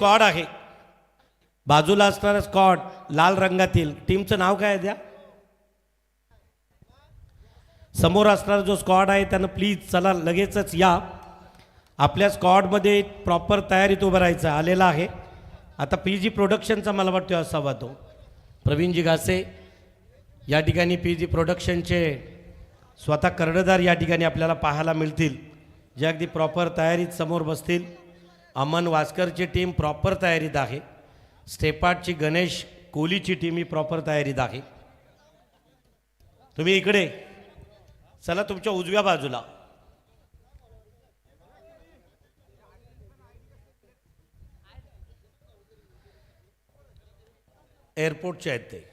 Squad आहे, बाजूला असणारा स्क्वॉड लाल रंगातील टीमचं नाव काय आहे द्या. समोर असणारा जो स्क्वॉड आहे त्यानं प्लीज चला लगेचच या. आपल्या स्क्वॉडमध्ये प्रॉपर तयारीत उभं राहायचं आलेला आहे. आता PG प्रोडक्शनचा मला वाटतं असावा तो प्रवीणजी घासे या ठिकाणी PG प्रोडक्शनचे स्वतः कर्णधार या ठिकाणी आपल्याला पाहायला मिळतील, जे अगदी प्रॉपर तयारीत समोर बसतील. अमन वास्करची टीम प्रॉपर तयारीत आहे. स्टेपार्टची गणेश कोहलीची टीम ही प्रॉपर तयारीत आहे. तुम्ही इकडे चला, तुमच्या उजव्या बाजूला एअरपोर्टचे आहेत ते.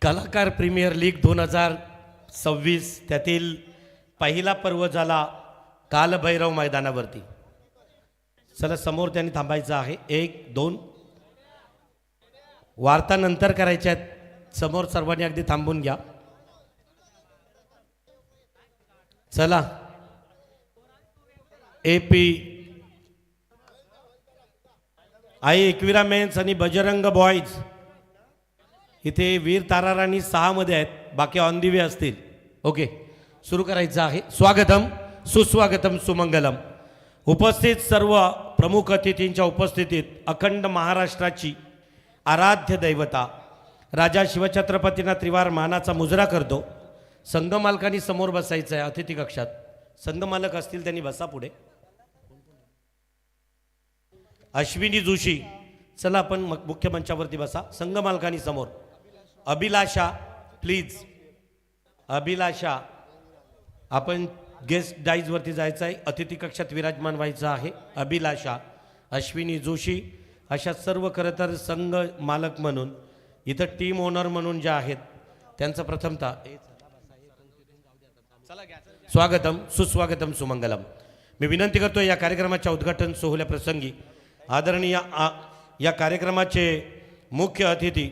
कलाकार प्रीमियर लीग 2026 त्यातील पहिला पर्व झाला कालभैरव मैदानावरती. चला समोर त्यांनी थांबायचं आहे. 1 2 वार्ता नंतर करायच्या आहेत. समोर सर्वांनी अगदी थांबून घ्या. चला AP एकविरा मेन्स आणि बजरंग बॉईज इथे वीर ताराराणी 6 मध्ये आहेत, बाकी ऑन दी वे असतील. ओके, सुरू करायचं आहे. स्वागतम सुस्वागतम सुमंगलम. उपस्थित सर्व प्रमुख अतिथींच्या उपस्थितीत अखंड महाराष्ट्राची आराध्य दैवता राजा शिवछत्रपतींना त्रिवार मानाचा मुजरा करतो. संघमालकांनी समोर बसायचं आहे अतिथी कक्षात. संघमालक असतील त्यांनी बसा पुढे. अश्विनी जोशी चला आपण मुख्य मंचावरती बसा. संघमालकांनी समोर. अभिलाषा प्लीज, अभिलाषा आपण गेस्ट डाईजवरती जायचं आहे, अतिथी कक्षात विराजमान व्हायचं आहे. अभिलाषा, अश्विनी जोशी अशा सर्व खरं तर संघ मालक म्हणून इथं टीम ओनर म्हणून ज्या आहेत त्यांचं प्रथमतः स्वागतम सुस्वागतम सुमंगलम. मी विनंती करतो या कार्यक्रमाच्या उद्घाटन सोहळ्याप्रसंगी आदरणीय या कार्यक्रमाचे मुख्य अतिथी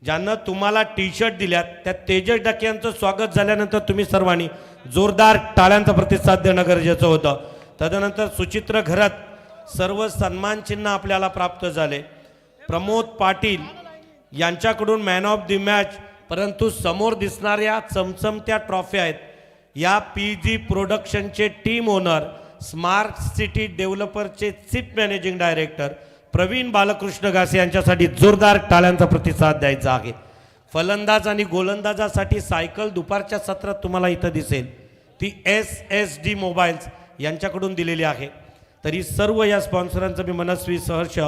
ज्यांना तुम्हाला टी-शर्ट दिल्यात त्या तेजस डाके यांचं स्वागत झाल्यानंतर तुम्ही सर्वांनी जोरदार टाळ्यांचा प्रतिसाद देणं गरजेचं होतं. तदनंतर सुचित्र घरात सर्व सन्मान चिन्ह आपल्याला प्राप्त झाले. प्रमोद पाटील यांच्याकडून मॅन ऑफ द मॅच, परंतु समोर दिसणाऱ्या चमचमत्या ट्रॉफ्या आहेत या PG प्रोडक्शनचे टीम ओनर, स्मार्ट सिटी डेव्हलपरचे chief managing director Pravin Balkrishna Ghase यांच्यासाठी जोरदार टाळ्यांचा प्रतिसाद द्यायचा आहे. फलंदाज आणि गोलंदाजासाठी सायकल दुपारच्या सत्रात तुम्हाला इथं दिसेल, ती SSD मोबाईल्स यांच्याकडून दिलेली आहे. तरी सर्व या स्पॉन्सरांचं मी मनस्वी सहर्ष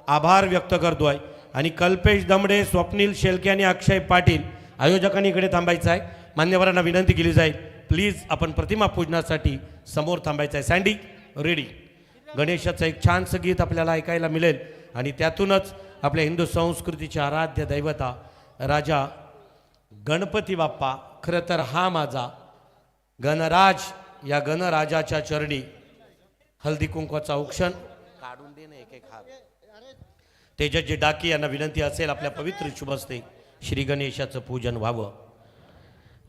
आभार व्यक्त करतो आहे. आणि कल्पेश दमडे, स्वप्नील शेलके आणि अक्षय पाटील आयोजकांनी इकडे थांबायचं आहे. मान्यवरांना विनंती केली जाईल प्लीज आपण प्रतिमा पूजनासाठी समोर थांबायचं आहे. Sandy ready. गणेशाचं एक छानसं गीत आपल्याला ऐकायला मिळेल आणि त्यातूनच आपल्या हिंदू संस्कृतीचे आराध्य दैवता राजा गणपती बाप्पा, खरं तर हा माझा गणराज, या गणराजाच्या चरणी हळदी कुंकवाचा औक्षण काढून देणं एक एक हात. तेजसजी डाके यांना विनंती असेल आपल्या पवित्र शुभस्ते श्री गणेशाचं पूजन व्हावं.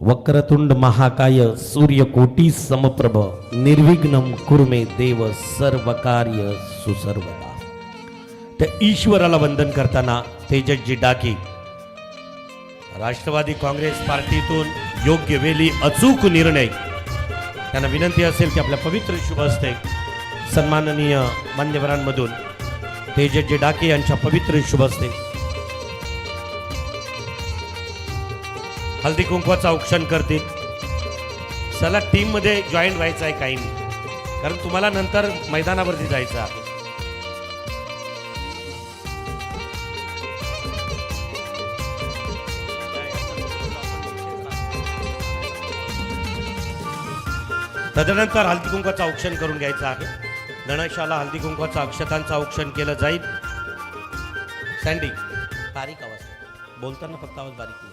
वक्रतुंड महाकाय सूर्यकोटी समप्रभ निर्विघ्नं कुरु मे देव सर्व कार्य सुसर्वदा. त्या ईश्वराला वंदन करताना तेजसजी डाके राष्ट्रवादी काँग्रेस पार्टीतून योग्य वेळी अचूक निर्णय, त्यांना विनंती असेल की आपल्या पवित्र शुभहस्ते सन्माननीय मान्यवरांमधून तेजसजी डाके यांच्या पवित्र शुभहस्ते हल्दी कुंकवाचं औक्षण करतील. चला टीम मध्ये जॉईन व्हायचं आहे काही नाही, कारण तुम्हाला नंतर मैदानावरती जायचं आहे. तदनंतर हल्दी कुंकवाचं औक्षण करून घ्यायचं आहे. गणेशाला हल्दी कुंकवाचं अक्षतांचं औक्षण केलं जाईल. सँडी बारीक आवाज, बोलताना फक्त आवाज बारीक.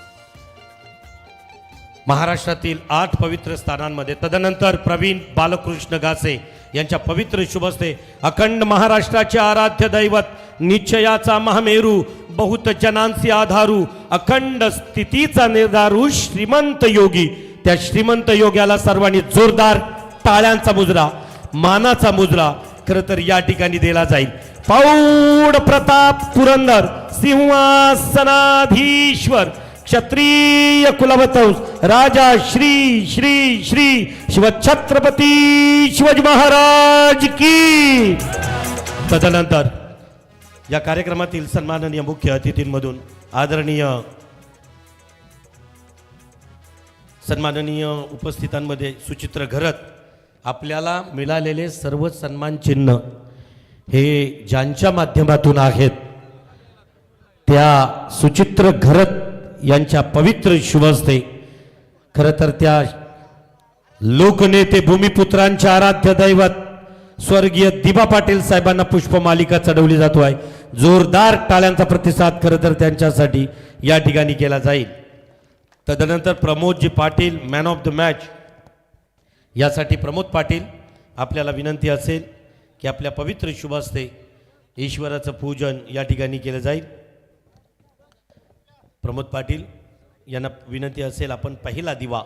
महाराष्ट्रातील 8 पवित्र स्थानांमध्ये तदनंतर प्रवीण बालकृष्ण घासे यांच्या पवित्र शुभस्ते अखंड महाराष्ट्राचे आराध्य दैवत, निश्चयाचा महामेरू, बहुत जनांसी आधारू, अखंड स्थितीचा निर्धारू श्रीमंत योगी, त्या श्रीमंत योग्याला सर्वांनी जोरदार टाळ्यांचा मुजरा, मानाचा मुजरा, खरं तर या ठिकाणी दिला जाईल. पौड प्रताप पुरंदर सिंहासनाधीश्वर क्षत्रिय कुलवंश राजा श्री श्री श्री शिवछत्रपती शिवाजी महाराज की. तदनंतर या कार्यक्रमातील सन्माननीय मुख्य अतिथींमधून सन्माननीय उपस्थितांमध्ये सुचित्र घरत आपल्याला मिळालेले सर्व सन्मान चिन्ह हे ज्यांच्या माध्यमातून आहेत त्या सुचित्र घरत यांच्या पवित्र शुभहस्ते खरं तर त्या लोकनेते भूमिपुत्रांच्या आराध्य दैवत स्वर्गीय दिबा पाटील साहेबांना पुष्पमालिका चढवली जातो आहे. जोरदार टाळ्यांचा प्रतिसाद खरं तर त्यांच्यासाठी या ठिकाणी केला जाईल. तदनंतर Pramodji Patil man of the match यासाठी प्रमोद पाटील आपल्याला विनंती असेल की आपल्या पवित्र शुभहस्ते ईश्वराचं पूजन या ठिकाणी केलं जाईल. प्रमोद पाटील यांना विनंती असेल आपण पहिला दिवा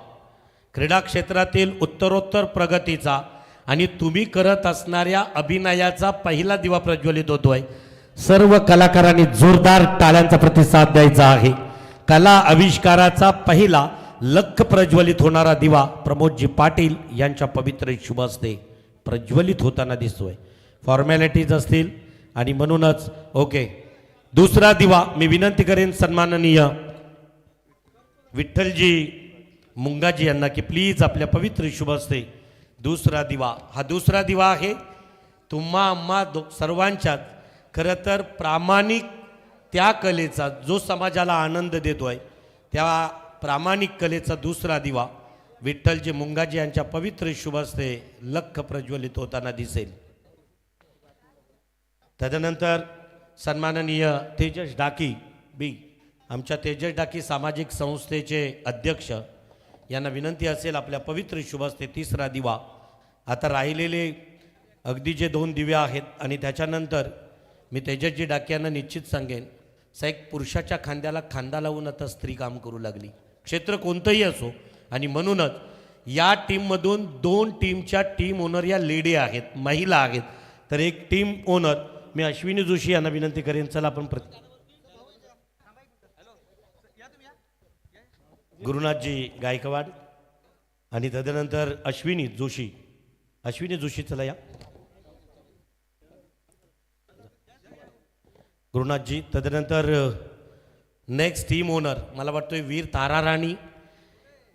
क्रीडा क्षेत्रातील उत्तरोत्तर प्रगतीचा आणि तुम्ही करत असणाऱ्या अभिनयाचा पहिला दिवा प्रज्वलित होतोय. सर्व कलाकारांनी जोरदार टाळ्यांचा प्रतिसाद द्यायचा आहे. कला आविष्काराचा पहिला लख प्रज्वलित होणारा दिवा प्रमोदजी पाटील यांच्या पवित्र शुभहस्ते प्रज्वलित होताना दिसतोय. फॉर्मॅलिटीज असतील आणि म्हणूनच ओके. दुसरा दिवा मी विनंती करेन सन्माननीय विठ्ठलजी मुंगाजी यांना की प्लीज आपल्या पवित्र शुभहस्ते दुसरा दिवा. हा दुसरा दिवा आहे तुम्हा आम्हा सर्वांच्यात खरं तर प्रामाणिक त्या कलेचा जो समाजाला आनंद देतोय त्या प्रामाणिक कलेचा दुसरा दिवा विठ्ठलजी मुंगाजी यांच्या पवित्र शुभहस्ते लख प्रज्वलित होताना दिसेल. तदनंतर सन्माननीय तेजस डाकी बी आमच्या तेजस डाकी सामाजिक संस्थेचे अध्यक्ष यांना विनंती असेल आपल्या पवित्र शुभहस्ते तिसरा दिवा. आता राहिलेले अगदी जे 2 दिवे आहेत आणि त्याच्यानंतर मी तेजसजी डाके यांना निश्चित सांगेन साहेब पुरुषाच्या खांद्याला खांदा लावून आता स्त्री काम करू लागली क्षेत्र कोणतंही असो. आणि म्हणूनच या टीममधून 2 टीमच्या टीम ओनर या लेडी आहेत महिला आहेत. तर एक टीम ओनर मी अश्विनी जोशी यांना विनंती करेन चला आपण गुरुनाथजी गायकवाड आणि तदनंतर अश्विनी जोशी चला या गुरुनाथजी. तदनंतर नेक्स्ट टीम ओनर मला वाटतोय वीर तारा राणी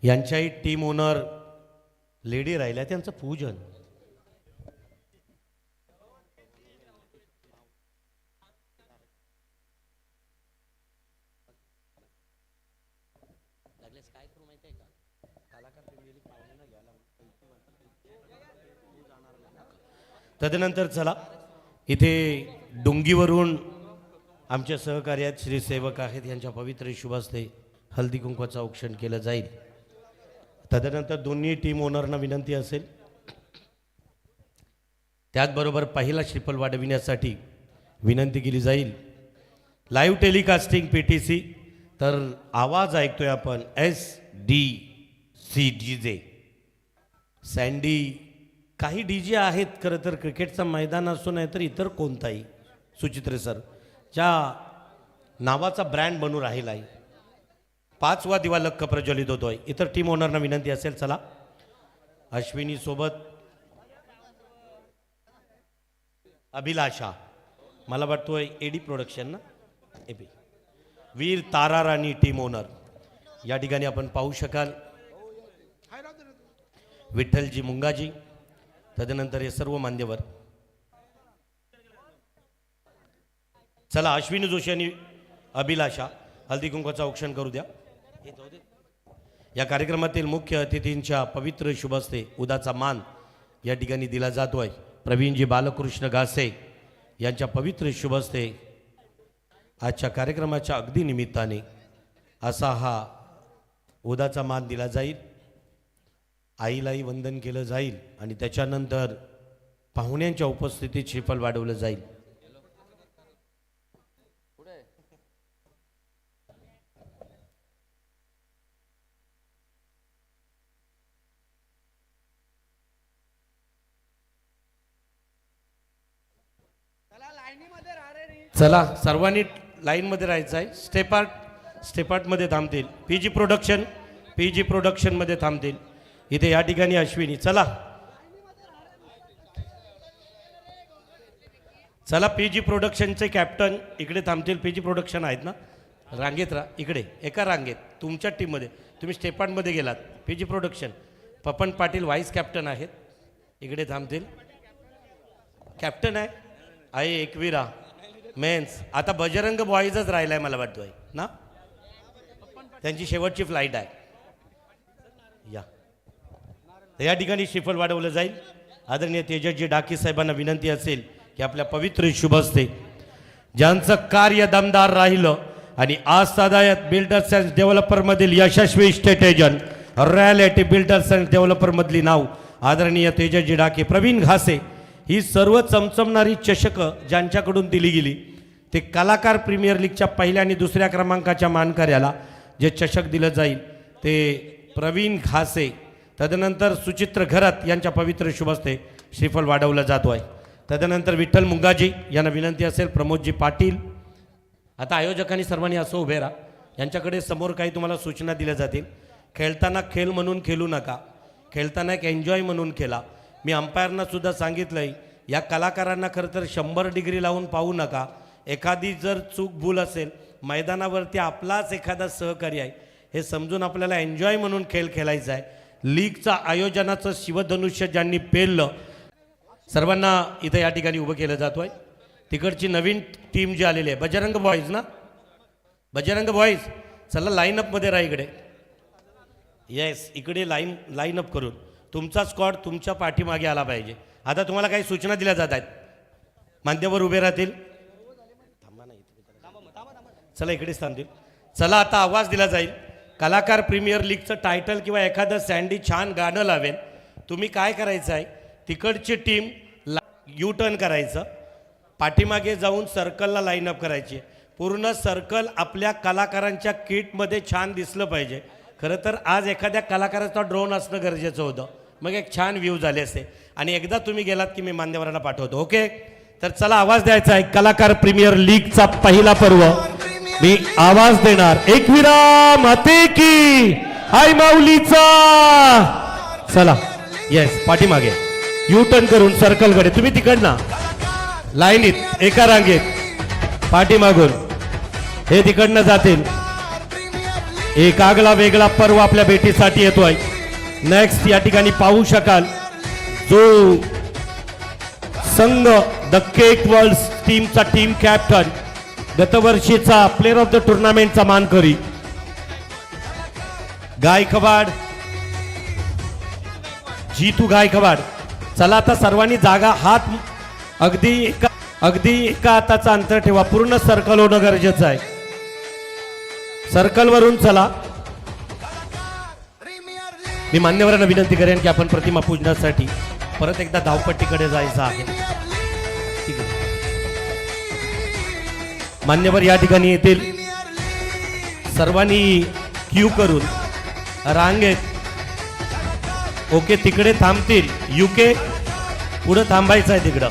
यांच्याही टीम ओनर लेडी राहिल्या त्यांचं पूजन. तदनंतर चला इथे डोंगीवरून आमच्या सहकार्यात श्री सेवक आहेत यांच्या पवित्र शुभहस्ते हळदी कुंकवाचं औक्षण केलं जाईल. तदनंतर दोन्ही टीम ओनरना विनंती असेल त्याचबरोबर पहिला श्रीफल वाढविण्यासाठी विनंती केली जाईल. लाईव्ह टेलिकास्टिंग PTC तर आवाज ऐकतोय आपण SDCDJ सँडी. काही DJ आहेत खरं तर क्रिकेटचं मैदान असो नाही तर इतर कोणताही सुचित्र सर च्या नावाचा ब्रँड बनून राहिला आहे. 5वा दिवा लख प्रज्वलित होतोय. इतर टीम ओनरना विनंती असेल चला अश्विनी सोबत अभिलाषा मला वाटतोय AD प्रोडक्शन ना AP वीर तारा राणी टीम ओनर या ठिकाणी आपण पाहू शकाल. विठ्ठलजी मुंगाजी तदनंतर हे सर्व मान्यवर चला अश्विनी जोशी आणि अभिलाषा हळदी कुंकवाचं औक्षण करू द्या. या कार्यक्रमातील मुख्य अतिथींच्या पवित्र शुभहस्ते उदाचा मान या ठिकाणी दिला जातोय. प्रवीणजी बालकृष्ण गासे यांच्या पवित्र शुभहस्ते आजच्या कार्यक्रमाच्या अगदी निमित्ताने असा हा उदाचा मान दिला जाईल. आईलाही वंदन केलं जाईल आणि त्याच्यानंतर पाहुण्यांच्या उपस्थितीत श्रीफल वाढवलं जाईल. चला सर्वांनी लाईनमध्ये राहायचं आहे. स्टेपार्टमध्ये थांबतील. पी जी प्रोडक्शनमध्ये थांबतील. इथे या ठिकाणी अश्विनी. चला चला पी जी प्रोडक्शनचे कॅप्टन इकडे थांबतील. पी जी प्रोडक्शन आहेत ना, रांगेत राहा. इकडे एका रांगेत तुमच्या टीममध्ये. तुम्ही स्टेपार्टमध्ये गेलात. P G production Papan Patil vice captain आहेत. इकडे थांबतील. कॅप्टन आहे एकविरा मेन्स. आता बजरंग बॉईजच राहिला आहे मला वाटतोय ना, त्यांची शेवटची फ्लाईट आहे. या ठिकाणी श्रीफळ वाढवलं जाईल. आदरणीय तेजसजी डाकी साहेबांना विनंती असेल की आपल्या पवित्र शुभ हस्ते ज्यांचं कार्य दमदार राहिलं आणि आज सादायत बिल्डर्स अँड डेव्हलपरमधील यशस्वी estate agent royalty builders and डेव्हलपरमधली नाव आदरणीय तेजसजी डाके, प्रवीण घासे ही सर्व चमचमणारी चषकं ज्यांच्याकडून दिली गेली ते कलाकार प्रीमियर लीगच्या पहिल्या आणि दुसऱ्या क्रमांकाच्या मानकऱ्याला जे चषक दिलं जाईल ते प्रवीण घासे. तदनंतर सुचित्र घरात यांच्या पवित्र शुभ हस्ते श्रीफळ वाढवलं जातो आहे. तदनंतर विठ्ठल मुंगाजी यांना विनंती असेल, प्रमोदजी पाटील. आता आयोजकांनी सर्वांनी असं उभे राहा. यांच्याकडे समोर काही तुम्हाला सूचना दिल्या जातील. खेळताना खेळ म्हणून खेळू नका, खेळताना एक एन्जॉय म्हणून खेळा. मी अंपायरना सुद्धा सांगितलं आहे, या कलाकारांना खरं तर 100 डिग्री लावून पाहू नका. एखादी जर चूक भूल असेल मैदानावरती आपलाच एखादा सहकारी आहे हे समजून आपल्याला एन्जॉय म्हणून खेळ खेळायचा आहे. लीगचा आयोजनाचं शिवधनुष्य ज्यांनी पेललं सर्वांना इथं या ठिकाणी उभं केलं जातो आहे. तिकडची नवीन टीम जी आलेली आहे बजरंग बॉईज ना, बजरंग बॉईज चला लाईनअपमध्ये राहा. इकडे येस, इकडे लाईनअप करून तुमचा स्क्वॉड तुमच्या पाठीमागे आला पाहिजे. आता तुम्हाला काही सूचना दिल्या जात आहेत. मान्यवर उभे राहतील. चला इकडेच थांबतील. चला आता आवाज दिला जाईल. कलाकार प्रीमियर लीगचं टायटल किंवा एखादं सँडी छान गाणं लावेल. तुम्ही काय करायचं आहे, तिकडची टीम यू टर्न करायचं, पाठीमागे जाऊन सर्कलला लाईनअप करायची. पूर्ण सर्कल आपल्या कलाकारांच्या किटमध्ये छान दिसलं पाहिजे. खरं तर आज एखाद्या कलाकाराचा ड्रोन असणं गरजेचं होतं, मग एक छान व्ह्यू झाले असते. आणि एकदा तुम्ही गेलात की मी मान्यवरांना पाठवतो. ओके, तर चला आवाज द्यायचा आहे. कलाकार प्रीमियर लीगचा पहिला पर्व मी आवाज देणार. एकविरा माते की हाय माऊलीचा. चला येस, पाठीमागे यू टर्न करून सर्कलकडे तुम्ही तिकडनं लाईनीत एका रांगेत पाठीमागून हे तिकडनं जातील. एक आगळा वेगळा पर्व आपल्या भेटीसाठी येतोय. नेक्स्ट या ठिकाणी पाहू शकाल जो संघ द केक वर्ल्ड टीमचा टीम कॅप्टन, गतवर्षीचा प्लेअर ऑफ द टुर्नामेंटचा मानकरी गायकवाड, जीतू गायकवाड. चला आता सर्वांनी जागा, हात अगदी एका हाताचा अंतर ठेवा. पूर्ण सर्कल होणं गरजेचं आहे. सर्कल वरून चला. मी मान्यवरांना विनंती करेन की आपण प्रतिमा पूजनासाठी परत एकदा धावपट्टीकडे जायचं आहे. मान्यवर या ठिकाणी येतील. सर्वांनी क्यू करून रांगेत ओके तिकडे थांबतील. युके पुढे थांबायचं आहे तिकडं.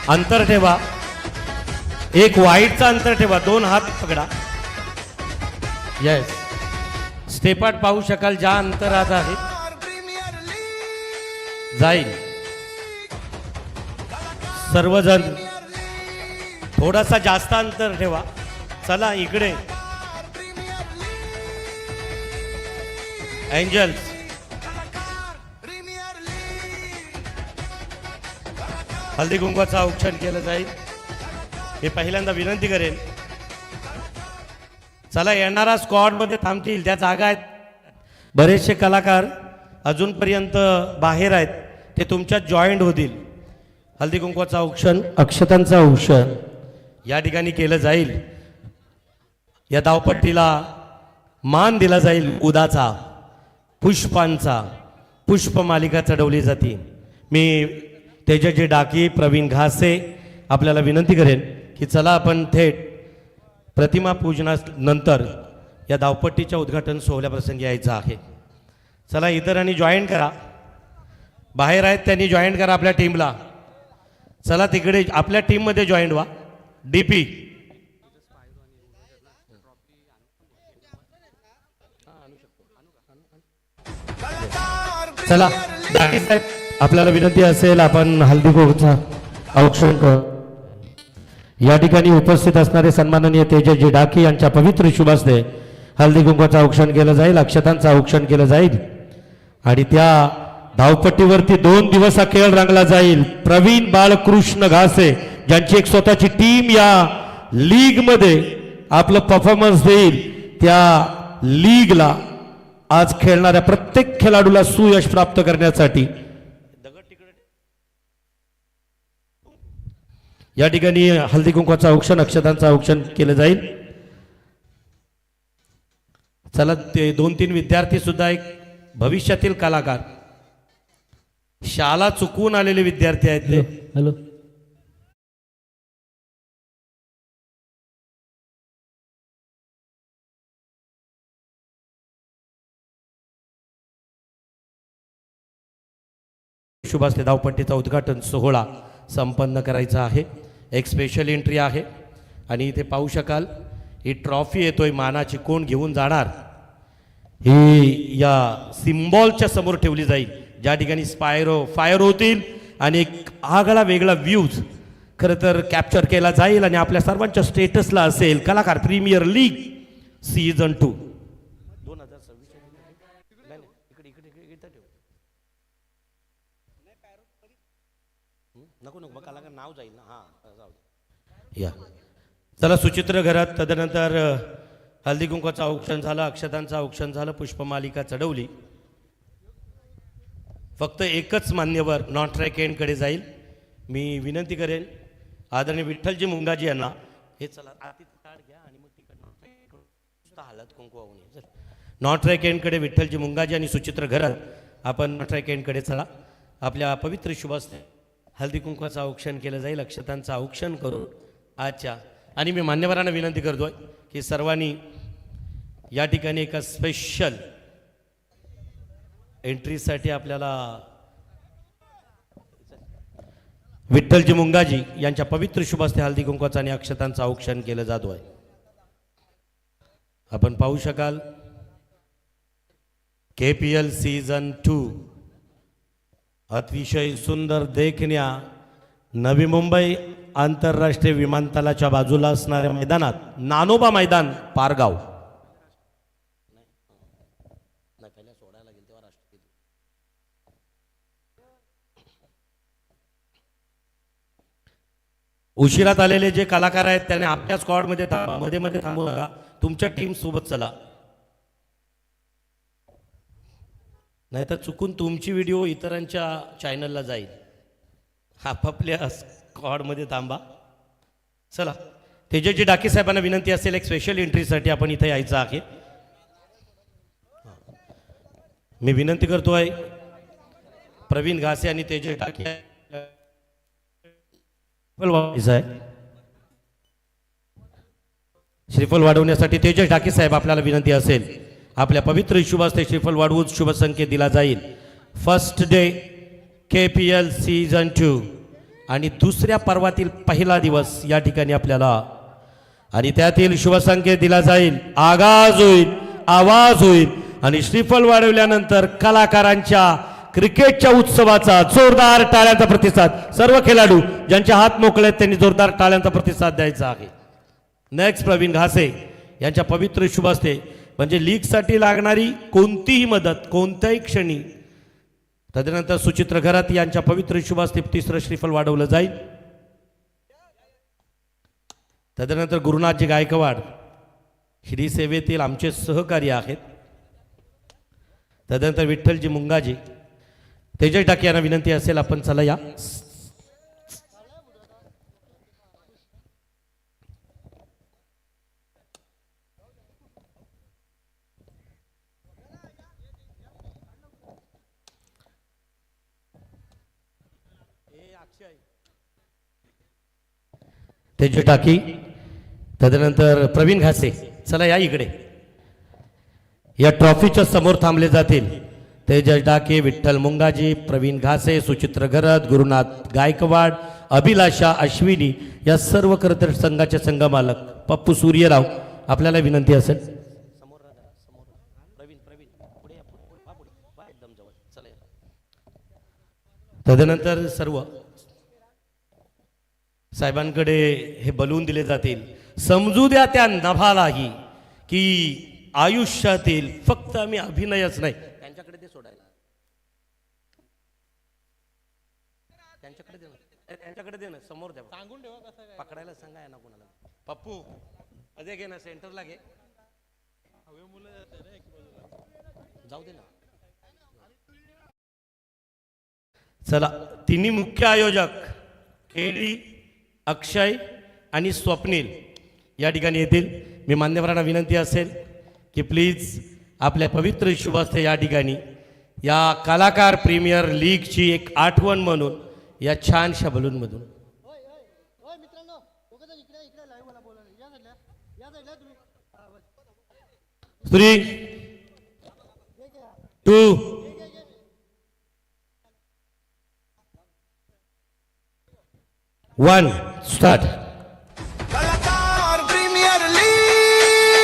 अंतर ठेवा. एक वाईटचा अंतर ठेवा. 2 हात पकडा. येस, स्टेपार्ट पाहू शकाल ज्या अंतरात आहे जाईल. सर्वजण थोडासा जास्त अंतर ठेवा. चला इकडे एंजल्स. हल्दी कुंकवाचं औक्षण केलं जाईल. हे पहिल्यांदा विनंती करेन. चला येणारा स्क्वॉडमध्ये थांबतील. त्या जागा आहेत. बरेचसे कलाकार अजूनपर्यंत बाहेर आहेत, ते तुमच्यात जॉईंट होतील. हल्दी कुंकवाचं औक्षण, अक्षतांचं औक्षण या ठिकाणी केलं जाईल. या धावपट्टीला मान दिला जाईल उदाचा, पुष्पांचा. पुष्पमालिका चढवली जाते. मी तेजसजी डाकी, प्रवीण घासे आपल्याला विनंती करेन की चला आपण थेट प्रतिमा पूजनानंतर या धावपट्टीच्या उद्घाटन सोहळ्याप्रसंगी यायचं आहे. चला इतरांनी जॉईन करा. बाहेर आहेत त्यांनी जॉईन करा आपल्या टीमला. चला तिकडे आपल्या टीममध्ये जॉईन व्हा. डीपी चला. डाके साहेब आपल्याला विनंती असेल आपण हल्दी कुंकूचा औक्षण कर. या ठिकाणी उपस्थित असणारे सन्माननीय तेजसजी डाके यांच्या पवित्र शुभास्ते हल्दी कुंकूचं औक्षण केलं जाईल, अक्षतांचं औक्षण केलं जाईल आणि त्या धावपट्टीवरती 2 दिवस हा खेळ रंगला जाईल. प्रवीण बाळकृष्ण घासे ज्यांची एक स्वतःची टीम या लीग मध्ये आपलं परफॉर्मन्स देईल, त्या लीगला आज खेळणाऱ्या प्रत्येक खेळाडूला सुयश प्राप्त करण्यासाठी या ठिकाणी हल्दी कुंकवाचं औक्षण, अक्षतांचं औक्षण केलं जाईल. चला ते 2-3 विद्यार्थी सुद्धा एक भविष्यातील कलाकार, शाळा चुकवून आलेले विद्यार्थी आहेत ते. हॅलो शुभास्ते धावपट्टीचा उद्घाटन सोहळा संपन्न करायचा आहे. एक स्पेशल एंट्री आहे आणि इथे पाहू शकाल ही ट्रॉफी येतोय मानाची. कोण घेऊन जाणार ही या सिम्बॉलच्या समोर ठेवली जाईल, ज्या ठिकाणी स्पायरो फायर होतील आणि एक आगळा वेगळा व्ह्यूज खरं तर कॅप्चर केला जाईल आणि आपल्या सर्वांच्या स्टेटसला असेल कलाकार प्रीमियर लीग सीझन 2 नको नको कलाकार नाव जाईल ना. हां या चला. सुचित्र घरात तदनंतर हल्दी कुंकवाचं औक्षण झालं, अक्षतांचं औक्षण झालं, पुष्पमालिका चढवली. फक्त एकच मान्यवर नॉन ट्रॅक एंडकडे जाईल. मी विनंती करेन आदरणीय विठ्ठलजी मुंगाजी यांना हे चला आधी कार्ड घ्या आणि मग तिकडनं हळद कुंकू वाहून ये. नॉन ट्रॅक एंडकडे विठ्ठलजी मुंगाजी आणि सुचित्र घरात आपण नॉन ट्रॅक एंडकडे चला. आपल्या पवित्र शुभास्ते हल्दी कुंकवाचं औक्षण केलं जाईल, अक्षतांचं औक्षण करून आजच्या आणि मी मान्यवरांना विनंती करतोय की सर्वांनी या ठिकाणी एका स्पेशल एंट्रीसाठी आपल्याला विठ्ठलजी मुंगाजी यांच्या पवित्र शुभास्ते हल्दी कुंकवाचं आणि अक्षतांचं औक्षण केलं जातो आहे. आपण पाहू शकाल KPL सीझन 2 अतिशय सुंदर देखण्या नवी मुंबई आंतरराष्ट्रीय विमानतळाच्या बाजूला असणाऱ्या मैदानात नानोबा मैदान पारगाव. उशिरात आलेले जे कलाकार आहेत त्याने आपल्या स्क्वॉडमध्ये मध्ये मध्ये थांबू नका, तुमच्या टीम सोबत चला, नाहीतर चुकून तुमची व्हिडिओ इतरांच्या चॅनलला जाईल. आपापल्या स्क्वॉडमध्ये थांबा. चला तेजसजी डाके साहेबांना विनंती असेल एक स्पेशल एंट्रीसाठी आपण इथे यायचं आहे. मी विनंती करतोय प्रवीण घासे आणि तेजस डाके श्रीफल वाढवण्यासाठी तेजस डाके साहेब आपल्याला विनंती असेल आपल्या पवित्र शुभास्ते श्रीफल वाढवून शुभ संकेत दिला जाईल. फर्स्ट डे KPL सीझन 2 आणि दुसऱ्या पर्वातील पहिला दिवस या ठिकाणी आपल्याला आणि त्यातील शुभ संकेत दिला जाईल. आगाज होईल, आवाज होईल आणि श्रीफल वाढवल्यानंतर कलाकारांच्या क्रिकेटच्या उत्सवाचा जोरदार टाळ्यांचा प्रतिसाद. सर्व खेळाडू ज्यांचे हात मोकळे आहेत त्यांनी जोरदार टाळ्यांचा प्रतिसाद द्यायचा आहे. नेक्स्ट प्रवीण घासे यांच्या पवित्र शुभास्ते म्हणजे लीगसाठी लागणारी कोणतीही मदत कोणत्याही क्षणी. तदनंतर सुचित्र घरात यांच्या पवित्र शुभास्ते तिसरं श्रीफल वाढवलं जाईल. तदनंतर गुरुनाथजी गायकवाड श्री सेवेतील आमचे सहकारी आहेत. तदनंतर विठ्ठलजी मुंगाजी तेजस डाके यांना विनंती असेल आपण चला या. तेजस डाके तदनंतर प्रवीण घासे चला या इकडे. या ट्रॉफीच्या समोर थांबले जातील. तेजस डाके, विठ्ठल मुंगाजी, प्रवीण घासे, सुचित्र गरद, गुरुनाथ गायकवाड, अभिलाषा अश्विनी या सर्व कर्तृ संघाचे संघमालक पप्पू सूर्यराव आपल्याला विनंती असेल. तदनंतर सर्व साहेबांकडे हे बलून दिले जातील. समजू द्या त्या नभालाही की आयुष्यातील फक्त आम्ही अभिनयच नाही. त्यांच्याकडे ते सोडायला, त्यांच्याकडे दे ना, समोर द्या, सांगून ठेवा कसं पकडायला सांगा आहे ना कोणाला. पप्पू अजय घे ना, सेंटरला घे, जाऊ दे ना. चला, तिन्ही मुख्य आयोजक केडी, अक्षय आणि स्वप्नील या ठिकाणी येतील. मी मान्यवरांना विनंती असेल की प्लीज आपल्या पवित्र शुभास्ते या ठिकाणी या कलाकार प्रीमियर लीगची एक आठवण म्हणून या छानशा बलूनमधून 3, 2, 1 स्टार्ट.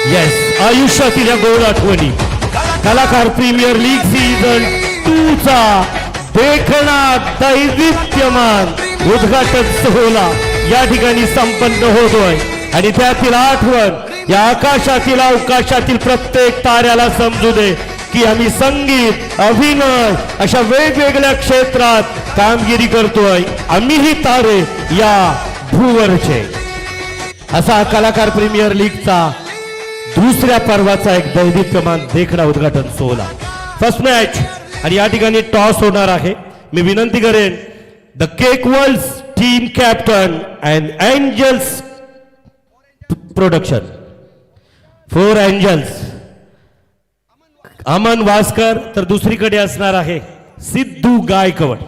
येस, आयुष्यातील या गोड आठवणी कलाकार प्रीमियर लीग सीझन 2 चा देखणा दैदिप्यमान उद्घाटन सोहळा या ठिकाणी संपन्न होतोय. आणि त्यातील आठवण या आकाशातील अवकाशातील प्रत्येक ताऱ्याला समजू दे की आम्ही संगीत, अभिनय अशा वेगवेगळ्या क्षेत्रात कामगिरी करतोय. आम्हीही तारे या भूवरचे. असा कलाकार प्रीमियर लीगचा दुसऱ्या पर्वाचा एक दैदिप्यमान देखणा उद्घाटन सोहळा. फर्स्ट मॅच आणि या ठिकाणी टॉस होणार आहे. मी विनंती करेन the cake world team captain and angels production 4 angels Aman Waskar, तर दुसरीकडे असणार आहे सिद्धू गायकवाड.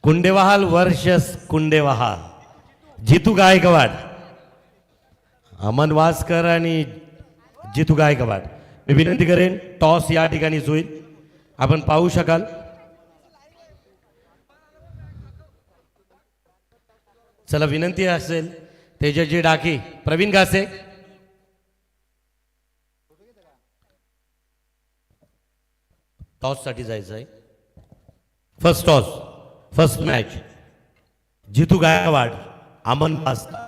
कुंडेवाहाल वर्सेस कुंडेवाहाल, जितू गायकवाड, अमन वास्कर आणि जितू गायकवाड. मी विनंती करेन टॉस या ठिकाणीच होईल, आपण पाहू शकाल. चला, विनंती असेल तेजसजी डाके, प्रवीण घासे, टॉस साठी जायचं आहे. फर्स्ट टॉस, फर्स्ट मॅच, जितू गायकवाड, अमन वास्कर.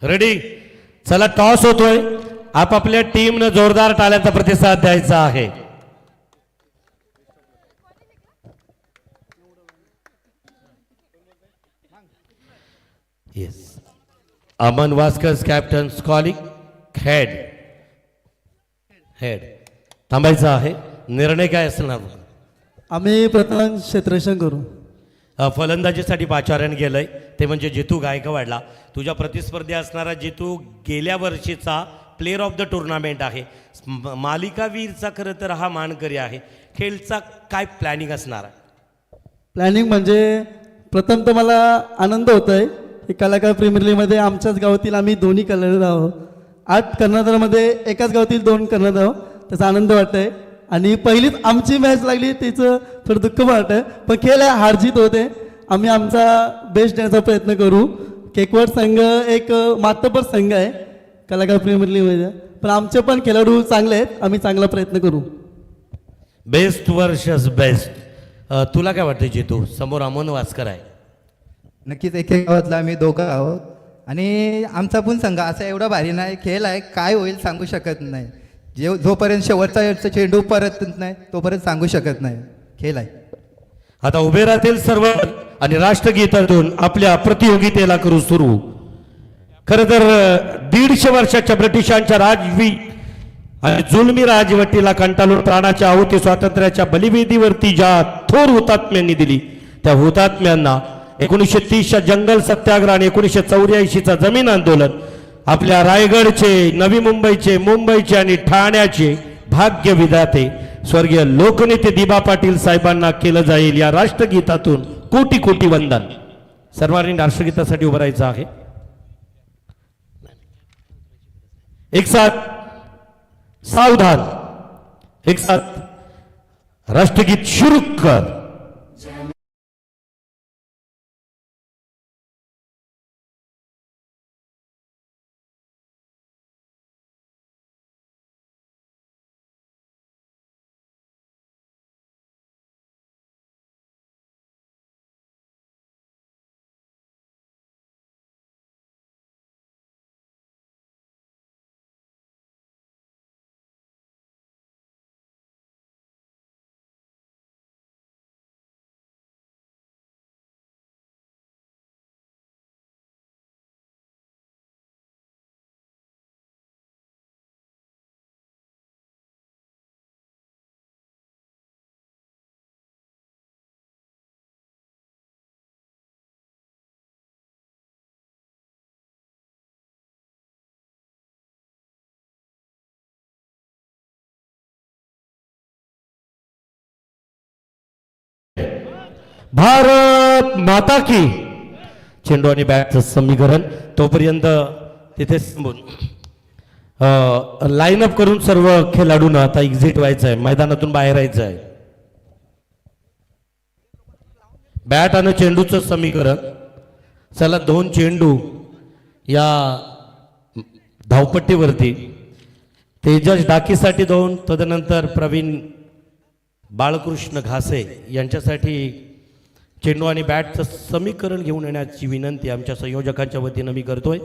रेडी, चला टॉस होतोय. आपापल्या टीमनं जोरदार टाळ्यांचा प्रतिसाद द्यायचा आहे. Yes, Aman Waskar captain calling head. Head थांबायचं आहे. निर्णय काय असणार? आम्ही प्रथम क्षेत्ररक्षण करू. फलंदाजीसाठी पाचारण गेलंय ते म्हणजे जितू गायकवाडला. तुझ्या प्रतिस्पर्धी असणारा जितू गेल्या वर्षीचा प्लेअर ऑफ द टुर्नामेंट आहे, मालिकावीरचा खरं तर हा मानकरी आहे. खेळचा काय प्लॅनिंग असणार? प्लॅनिंग म्हणजे प्रथम तर मला आनंद होत आहे की कलाकार प्रीमियर लीगमध्ये आमच्याच गावातील आम्ही दोन्ही कर्णधार आहोत. 8 कर्णधारामध्ये एकाच गावातील 2 कर्णधार आहोत. त्याचा आनंद वाटत आहे. आणि पहिलीच आमची मॅच लागली त्याचं थोडं दुःख वाटत आहे, पण खेळ हारजीत होते. आम्ही आमचा बेस्ट देण्याचा प्रयत्न करू. केकवड संघ एक मातबर संघ आहे कलाकार प्रीमियर लीगमध्ये, पण आमचे पण खेळाडू चांगले आहेत. आम्ही चांगला प्रयत्न करू. Best versus best. तुला काय वाटतं जितू? समोर अमन वास्कर आहे. नक्कीच एके गावातला आम्ही दोघं आहोत आणि आमचा पण संघ असा एवढा भारी नाही खेळ आहे, काय होईल सांगू शकत नाही. जोपर्यंत शेवटचा चेंडू परत नाही तोपर्यंत सांगू शकत नाही. खेळ आहे. आता उभे राहतील सर्व आणि राष्ट्रगीतातून आपल्या प्रतियोगितेला करू सुरू. खरं तर 150 वर्षाच्या ब्रिटिशांच्या राजवी आणि जुलमी राजवटीला कंटाळून प्राणाच्या आहुती स्वातंत्र्याच्या बलिवेदीवरती ज्या थोर हुतात्म्यांनी दिली, त्या हुतात्म्यांना 1930च्या जंगल सत्याग्रह आणि 1984चा जमीन आंदोलन आपल्या रायगडचे, नवी मुंबईचे, मुंबईचे आणि ठाण्याचे भाग्य विधाते स्वर्गीय लोकनेते दिबा पाटील साहेबांना केलं जाईल या राष्ट्रगीतातून कोटी कोटी वंदन. सर्वांनी राष्ट्रगीतासाठी उभं राहायचं आहे. एक साथ सावधान, एक साथ राष्ट्रगीत शुरू कर. भारत माता की. चेंडू आणि बॅटचं समीकरण तोपर्यंत तिथे लाईन अप करून सर्व खेळाडूंना आता एक्झिट व्हायचं आहे, मैदानातून बाहेर यायचं आहे. बॅट आणि चेंडूचं समीकरण. चला 2 चेंडू या धावपट्टीवरती. तेजस डाकीसाठी 2, तदनंतर प्रवीण बाळकृष्ण घासे यांच्यासाठी चेंडू आणि बॅटचं समीकरण घेऊन येण्याची विनंती आमच्या संयोजकांच्या वतीनं मी करतोय.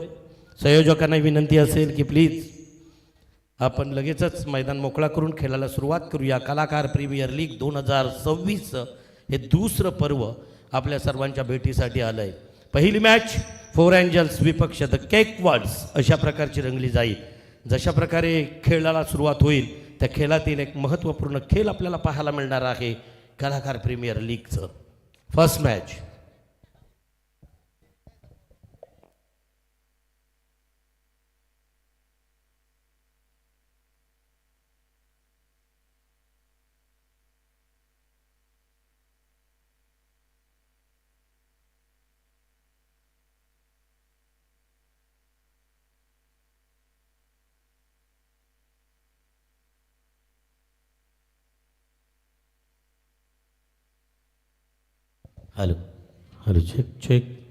संयोजकांना विनंती असेल की प्लीज आपण लगेचच मैदान मोकळा करून खेळायला सुरुवात करूया. कलाकार प्रीमियर लीग 2026 हे दुसरं पर्व आपल्या सर्वांच्या भेटीसाठी आलं आहे. पहिली मॅच 4 एंजल्स विपक्ष द केकवर्ड्स अशा प्रकारची रंगली जाईल. जशा प्रकारे खेळाला सुरुवात होईल त्या खेळातील एक महत्त्वपूर्ण खेळ आपल्याला पाहायला मिळणार आहे कलाकार प्रीमियर लीगचं. First match. Hello hello check check.